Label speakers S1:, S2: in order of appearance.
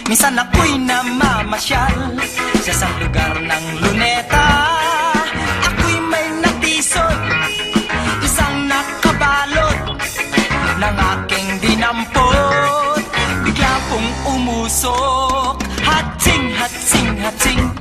S1: Minsan ako'y namamasyal sa isang lugar ng Luneta. Ako'y may natisod, isang nakabalot ng aking dinampot. Bigla pong umusok, hatsing, hatsing, hatsing.